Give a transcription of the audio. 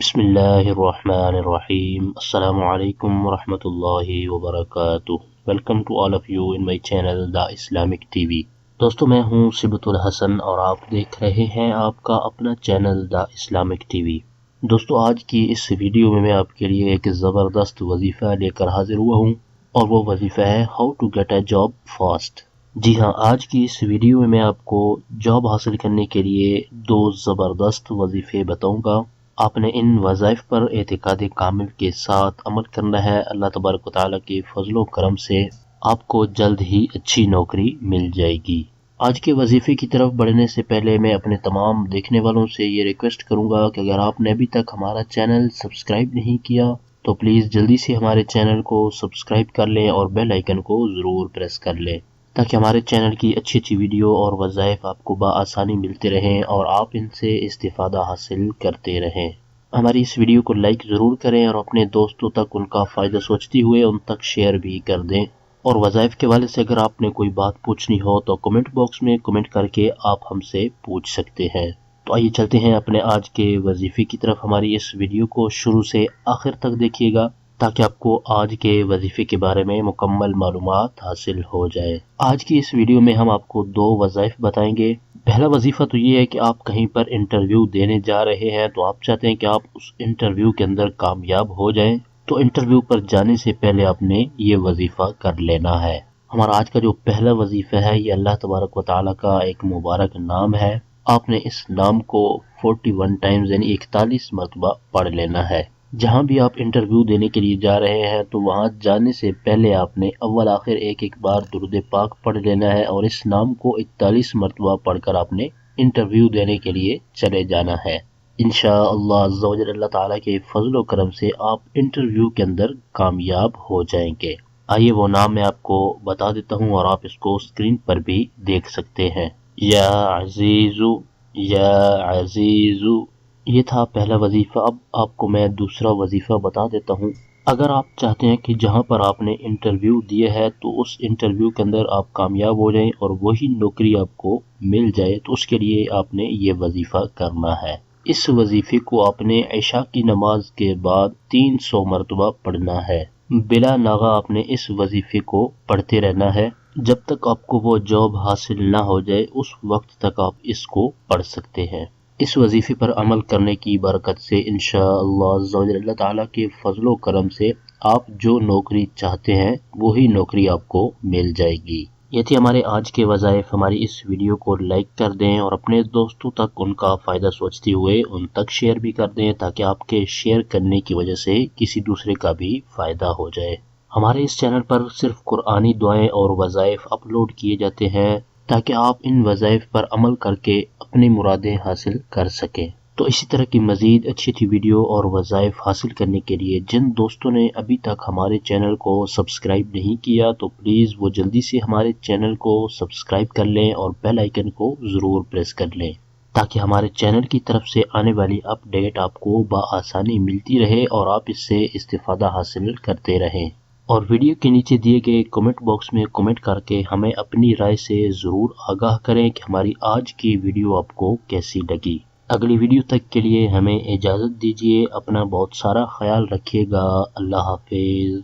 بسم اللہ الرحمن الرحیم. السلام علیکم ورحمۃ اللہ وبرکاتہ. Welcome to all of you in my channel the Islamic TV. دوستو میں ہوں صبت الحسن اور آپ دیکھ رہے ہیں آپ کا اپنا channel the Islamic TV. دوستو آج کی اس ویڈیو میں آپ کے لیے ایک زبردست وظیفہ لے کر حاضر ہوا ہوں اور وہ وظیفہ ہے how to get a job fast. جی ہاں، آج کی اس ویڈیو میں آپ کو جاب حاصل کرنے کے لیے دو زبردست وظیفے بتاؤں گا. آپ نے ان وظائف پر اعتقاد کامل کے ساتھ عمل کرنا ہے. اللہ تبارک و تعالیٰ کے فضل و کرم سے آپ کو جلد ہی اچھی نوکری مل جائے گی. آج کے وظیفے کی طرف بڑھنے سے پہلے میں اپنے تمام دیکھنے والوں سے یہ ریکویسٹ کروں گا کہ اگر آپ نے ابھی تک ہمارا چینل سبسکرائب نہیں کیا تو پلیز جلدی سے ہمارے چینل کو سبسکرائب کر لیں اور بیل آئیکن کو ضرور پریس کر لیں تاکہ ہمارے چینل کی اچھی اچھی ویڈیو اور وظائف آپ کو بآسانی ملتے رہیں اور آپ ان سے استفادہ حاصل کرتے رہیں. ہماری اس ویڈیو کو لائک ضرور کریں اور اپنے دوستوں تک ان کا فائدہ سوچتے ہوئے ان تک شیئر بھی کر دیں. اور وظائف کے والے سے اگر آپ نے کوئی بات پوچھنی ہو تو کمنٹ باکس میں کمنٹ کر کے آپ ہم سے پوچھ سکتے ہیں. تو آئیے چلتے ہیں اپنے آج کے وظیفے کی طرف. ہماری اس ویڈیو کو شروع سے آخر تک دیکھیے گا تاکہ آپ کو آج کے وظیفے کے بارے میں مکمل معلومات حاصل ہو جائے. آج کی اس ویڈیو میں ہم آپ کو دو وظائف بتائیں گے. پہلا وظیفہ تو یہ ہے کہ آپ کہیں پر انٹرویو دینے جا رہے ہیں تو آپ چاہتے ہیں کہ آپ اس انٹرویو کے اندر کامیاب ہو جائیں، تو انٹرویو پر جانے سے پہلے آپ نے یہ وظیفہ کر لینا ہے. ہمارا آج کا جو پہلا وظیفہ ہے یہ اللہ تبارک و تعالیٰ کا ایک مبارک نام ہے. آپ نے اس نام کو 41 ٹائمز یعنی 41 مرتبہ پڑھ لینا ہے. جہاں بھی آپ انٹرویو دینے کے لیے جا رہے ہیں تو وہاں جانے سے پہلے آپ نے اول آخر ایک بار درود پاک پڑھ لینا ہے اور اس نام کو 41 مرتبہ پڑھ کر آپ نے انٹرویو دینے کے لیے چلے جانا ہے. انشاءاللہ عز و جل اللہ تعالیٰ کے فضل و کرم سے آپ انٹرویو کے اندر کامیاب ہو جائیں گے. آئیے وہ نام میں آپ کو بتا دیتا ہوں اور آپ اس کو اسکرین پر بھی دیکھ سکتے ہیں. یا عزیزو، یا عزیزو، یہ تھا پہلا وظیفہ. اب آپ کو میں دوسرا وظیفہ بتا دیتا ہوں. اگر آپ چاہتے ہیں کہ جہاں پر آپ نے انٹرویو دیا ہے تو اس انٹرویو کے اندر آپ کامیاب ہو جائیں اور وہی نوکری آپ کو مل جائے تو اس کے لیے آپ نے یہ وظیفہ کرنا ہے. اس وظیفے کو آپ نے عشاء کی نماز کے بعد 300 مرتبہ پڑھنا ہے. بلا ناغہ آپ نے اس وظیفے کو پڑھتے رہنا ہے جب تک آپ کو وہ جاب حاصل نہ ہو جائے. اس وقت تک آپ اس کو پڑھ سکتے ہیں. اس وظیفے پر عمل کرنے کی برکت سے انشاءاللہ عز و جل اللہ تعالیٰ کے فضل و کرم سے آپ جو نوکری چاہتے ہیں وہی نوکری آپ کو مل جائے گی. یہ تھی ہمارے آج کے وظائف. ہماری اس ویڈیو کو لائک کر دیں اور اپنے دوستوں تک ان کا فائدہ سوچتے ہوئے ان تک شیئر بھی کر دیں تاکہ آپ کے شیئر کرنے کی وجہ سے کسی دوسرے کا بھی فائدہ ہو جائے. ہمارے اس چینل پر صرف قرآنی دعائیں اور وظائف اپلوڈ کیے جاتے ہیں تاکہ آپ ان وظائف پر عمل کر کے اپنی مرادیں حاصل کر سکیں. تو اسی طرح کی مزید اچھی اچھی ویڈیو اور وظائف حاصل کرنے کے لیے جن دوستوں نے ابھی تک ہمارے چینل کو سبسکرائب نہیں کیا تو پلیز وہ جلدی سے ہمارے چینل کو سبسکرائب کر لیں اور بیل آئیکن کو ضرور پریس کر لیں تاکہ ہمارے چینل کی طرف سے آنے والی اپ ڈیٹ آپ کو بآسانی ملتی رہے اور آپ اس سے استفادہ حاصل کرتے رہیں. اور ویڈیو کے نیچے دیے گئے کمنٹ باکس میں کمنٹ کر کے ہمیں اپنی رائے سے ضرور آگاہ کریں کہ ہماری آج کی ویڈیو آپ کو کیسی لگی. اگلی ویڈیو تک کے لیے ہمیں اجازت دیجیے. اپنا بہت سارا خیال رکھیے گا. اللہ حافظ.